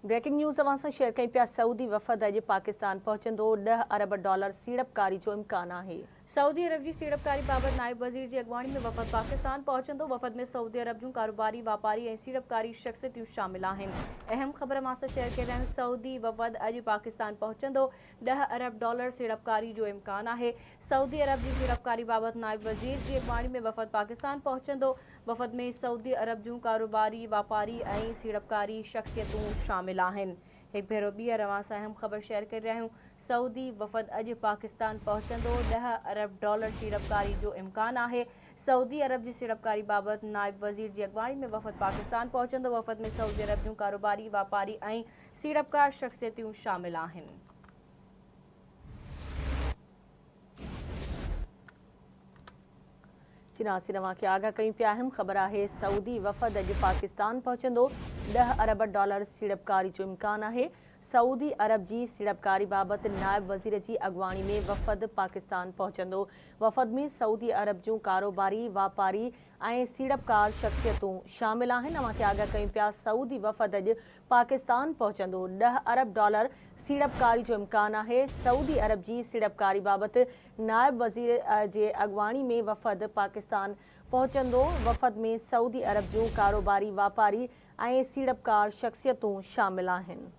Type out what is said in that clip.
Breaking news अवां सां share कई पिया। सऊदी वफ़द अॼु पाकिस्तान पहुचंदो। $10 अरब सीड़पकारी जो इम्कान आहे। सऊदी अरब की सीड़पकारी बाबत नायब वज़ीर की अगवानी में वफ़द पाकिस्तान पहुचंदो। वफ़द में सऊदी अरब जूं कारोबारी, वापारी और सीड़पकारी शख्सियतूं शामिल आहिनि। अहम ख़बर मां सां शेयर करे रहिया आहियूं। सऊदी वफ़द अॼु पाकिस्तान पहुचंदो। $10 अरब सीड़पकारी जो इम्कान आहे। सऊदी अरब की सीड़पकारी बाबत नायब वज़ीर की अगवानी में वफ़द पाकिस्तान पहुचंदो। वफ़द में सऊदी अरब जूं कारोबारी, वापारी और सीड़पकारी शख्सियतूं शामिल आहिनि। एक भेरो ॿीहर अवां सां अहम ख़बर शेयर करे रहिया आहियूं। सऊदी वफ़द अॼु पाकिस्तान पहुचंदो। $10 अरब सीड़पकारी जो इम्कान आहे। सऊदी अरब की सीड़पकारी बाबत नायब वज़ीर की अगवानी में वफ़द पाकिस्तान पहुचंदो। वफ़द में सऊदी अरब जूं कारोबारी, वापारी और सीड़पकार शख्सियतूं शामिल आहिनि। चिनासी नवां खे आगाह कई पिया। अहम ख़बर आहे। सऊदी वफ़द अॼु पाकिस्तान पहुचंदो। $10 अरब सीड़पकारी जो इम्कान आहे। सऊदी अरब जी सीड़पकारी बाबत नायब वज़ीर की अगवानी में वफ़द पाकिस्तान पहुचंदो। वफ़द में सऊदी अरब जूं कारोबारी, वापारी और सीड़पकार शख्सियतूं शामिल आहिनि। अवां खे आगाह कई पिया। सऊदी वफ़द अॼु पाकिस्तान पहुचंदो। $10 अरब सीड़पकारी जो इम्कान आहे। सऊदी अरब की सीड़पकारी बाबत नायब वज़ीर जे अगवानी में वफ़द पाकिस्तान पहुचंदो। वफ़द में सऊदी अरब जूं कारोबारी, वापारी और सीड़पकार शख्सियतूं शामिल आहिनि।